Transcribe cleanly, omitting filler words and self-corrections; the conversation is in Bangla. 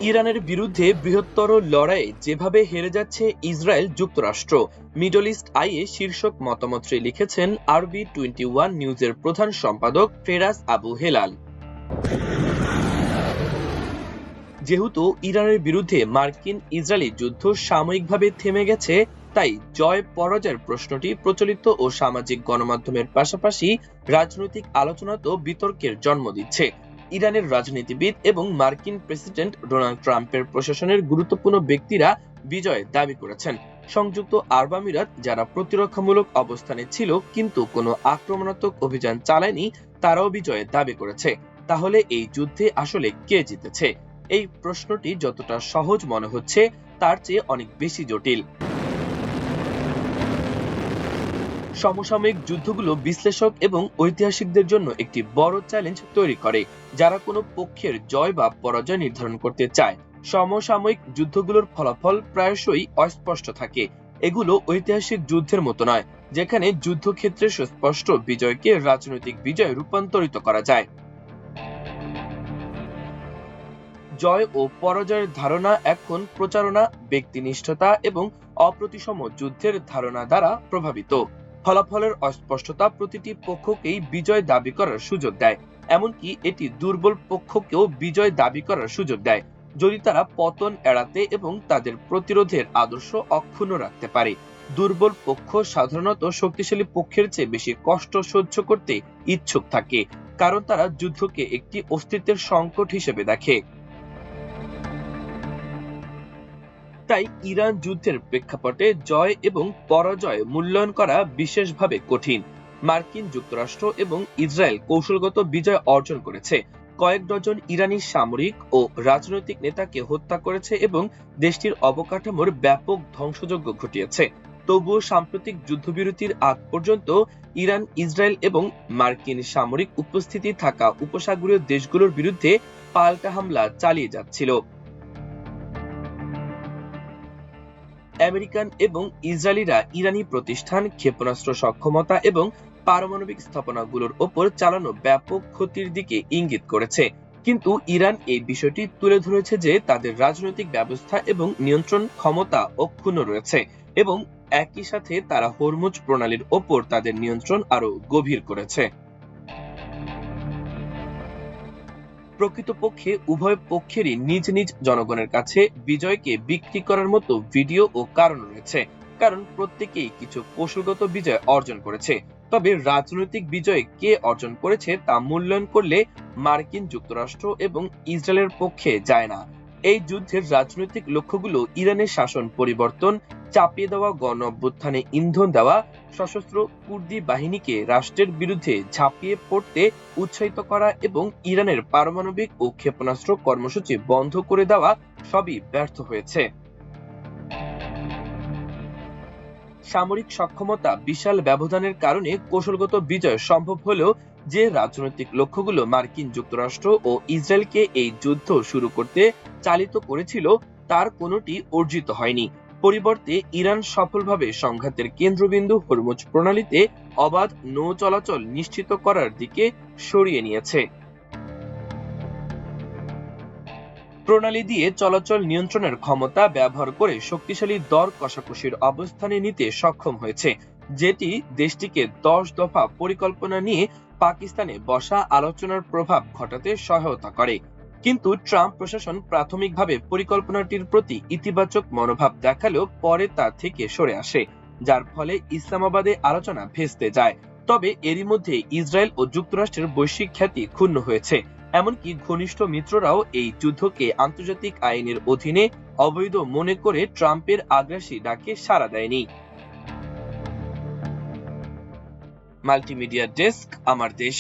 ইরানের বিরুদ্ধে বৃহত্তর লড়াইয়ে যেভাবে হেরে যাচ্ছে ইসরায়েল যুক্তরাষ্ট্র, মিডল ইস্ট আইয়ে শীর্ষক মতামত্রে লিখেছেন RB21 নিউজের প্রধান সম্পাদক ফেরাজ আবু হেলাল। যেহেতু ইরানের বিরুদ্ধে মার্কিন ইসরায়েলি যুদ্ধ সাময়িকভাবে থেমে গেছে, তাই জয় পরাজয়ের প্রশ্নটি প্রচলিত ও সামাজিক গণমাধ্যমের পাশাপাশি রাজনৈতিক আলোচনাতেও বিতর্কের জন্ম দিচ্ছে। ইরানের রাজনীতিবিদ এবং মার্কিন প্রেসিডেন্ট ডোনাল্ড ট্রাম্পের প্রশাসনের গুরুত্বপূর্ণ ব্যক্তিরা বিজয় দাবি করেছেন। সংযুক্ত আরব আমিরাত, যারা প্রতিরক্ষামূলক অবস্থানে ছিল কিন্তু কোনো আক্রমণাত্মক অভিযান চালায়নি, তারাও বিজয় দাবি করেছে। তাহলে এই যুদ্ধে আসলে কে জিতেছে? এই প্রশ্নটি যতটা সহজ মনে হচ্ছে, তার চেয়ে অনেক বেশি জটিল। সমসাময়িক যুদ্ধগুলো বিশ্লেষক এবং ঐতিহাসিকদের জন্য একটি বড় চ্যালেঞ্জ তৈরি করে, যারা কোনো পক্ষের জয় বা পরাজয় নির্ধারণ করতে চায়। সমসাময়িক যুদ্ধগুলোর ফলাফল প্রায়শই অস্পষ্ট থাকে। এগুলো ঐতিহাসিক যুদ্ধের মতো নয়, যেখানে যুদ্ধক্ষেত্রে সুস্পষ্ট বিজয়কে রাজনৈতিক বিজয়ে রূপান্তরিত করা যায়। জয় ও পরাজয়ের ধারণা এখন প্রচারণা, ব্যক্তিনিষ্ঠতা এবং অপ্রতিসম যুদ্ধের ধারণা দ্বারা প্রভাবিত। ফলাফলের অস্পষ্টতা প্রতিটি পক্ষকেই বিজয় দাবি করার সুযোগ দেয়, এমনকি এটি দুর্বল পক্ষকেও বিজয় দাবি করার সুযোগ দেয়, যদি তারা পতন এড়াতে এবং তাদের প্রতিরোধের আদর্শ অক্ষুণ্ণ রাখতে পারে। দুর্বল পক্ষ সাধারণত শক্তিশালী পক্ষের চেয়ে বেশি কষ্ট সহ্য করতে ইচ্ছুক থাকে, কারণ তারা যুদ্ধকে একটি অস্তিত্বের সংকট হিসেবে দেখে। তাই ইরান যুদ্ধের প্রেক্ষাপটে জয় এবং পরাজয় মূল্যায়ন করা বিশেষভাবে কঠিন। মার্কিন যুক্তরাষ্ট্র এবং ইসরায়েল কৌশলগত বিজয় অর্জন করেছে, কয়েক ডজন ইরানি সামরিক ও রাজনৈতিক নেতাকে হত্যা করেছে এবং দেশটির অবকাঠামোর ব্যাপক ধ্বংসযজ্ঞ ঘটিয়েছে। তবুও সাম্প্রতিক যুদ্ধবিরতির আগ পর্যন্ত ইরান ইসরায়েল এবং মার্কিন সামরিক উপস্থিতি থাকা উপসাগরীয় দেশগুলোর বিরুদ্ধে পাল্টা হামলা চালিয়ে যাচ্ছিল। আমেরিকান এবং ইসরায়েলিরা ইরানি প্রতিষ্ঠান, ক্ষেপণাস্ত্র সক্ষমতা এবং পারমাণবিক স্থাপনাগুলোর ওপর চালানো ব্যাপক ক্ষতির দিকে ইঙ্গিত করেছে, কিন্তু ইরান এই বিষয়টি তুলে ধরেছে যে তাদের রাজনৈতিক ব্যবস্থা এবং নিয়ন্ত্রণ ক্ষমতা অক্ষুণ্ণ রয়েছে, এবং একই সাথে তারা হরমুজ প্রণালীর ওপর তাদের নিয়ন্ত্রণ আরো গভীর করেছে। প্রকৃতপক্ষে উভয় পক্ষেরই নিজ নিজ জনগণের কাছে বিজয়কে বিক্রি করার মতো ভিডিও ও কারণ রয়েছে, কারণ প্রত্যেকেই কিছু কৌশলগত বিজয় অর্জন করেছে। তবে রাজনৈতিক বিজয় কে অর্জন করেছে তা মূল্যায়ন করলে মার্কিন যুক্তরাষ্ট্র এবং ইসরায়েলের পক্ষে যায় না। এই যুদ্ধের রাজনৈতিক লক্ষ্যগুলো ইরানের শাসন পরিবর্তন, চাপিয়ে দেওয়া গণ অভ্যুত্থানে ইন্ধন দেওয়া, সশস্ত্র কুর্দি বাহিনীকে রাষ্ট্রের বিরুদ্ধে ঝাঁপিয়ে পড়তে উৎসাহিত করা এবং ইরানের পারমাণবিক ও ক্ষেপণাস্ত্র কর্মসূচি বন্ধ করে দেওয়া সবই ব্যর্থ হয়েছে। সামরিক সক্ষমতা বিশাল ব্যবধানের কারণে কৌশলগত বিজয় সম্ভব হলেও যে রাজনৈতিক লক্ষ্যগুলো মার্কিন যুক্তরাষ্ট্র ও ইসরায়েলকে এই যুদ্ধ শুরু করতে চালিত করেছিল, তার কোনোটি অর্জিত হয়নি। পরিবর্তে ইরান সফলভাবে সংঘাতের কেন্দ্রবিন্দু হরমুজ প্রণালীতে অবাধ নৌ চলাচল নিশ্চিত করার দিকে সরিয়ে নিয়েছে। প্রণালী দিয়ে চলাচল নিয়ন্ত্রণের ক্ষমতা ব্যবহার করে শক্তিশালী দর কষাকষির অবস্থানে নিতে সক্ষম হয়েছে, যেটি দেশটিকে 10 দফা পরিকল্পনা নিয়ে পাকিস্তানে বসা আলোচনার প্রভাব ঘটাতে সহায়তা করে। কিন্তু ট্রাম্প প্রশাসন প্রাথমিকভাবে পরিকল্পনাটির প্রতি ইতিবাচক মনোভাব দেখালেও পরে তা থেকে সরে আসে, যার ফলে ইসলামাবাদে আলোচনা ভেস্তে যায়। তবে এরই মধ্যে ইসরায়েল ও যুক্তরাষ্ট্রের বৈশ্বিক খ্যাতি ক্ষুণ্ণ হয়েছে, এমনকি ঘনিষ্ঠ মিত্ররাও এই যুদ্ধকে আন্তর্জাতিক আইনের অধীনে অবৈধ মনে করে ট্রাম্পের আগ্রাসী ডাকে সাড়া দেয়নি। মাল্টিমিডিয়া ডেস্ক, আমার দেশ।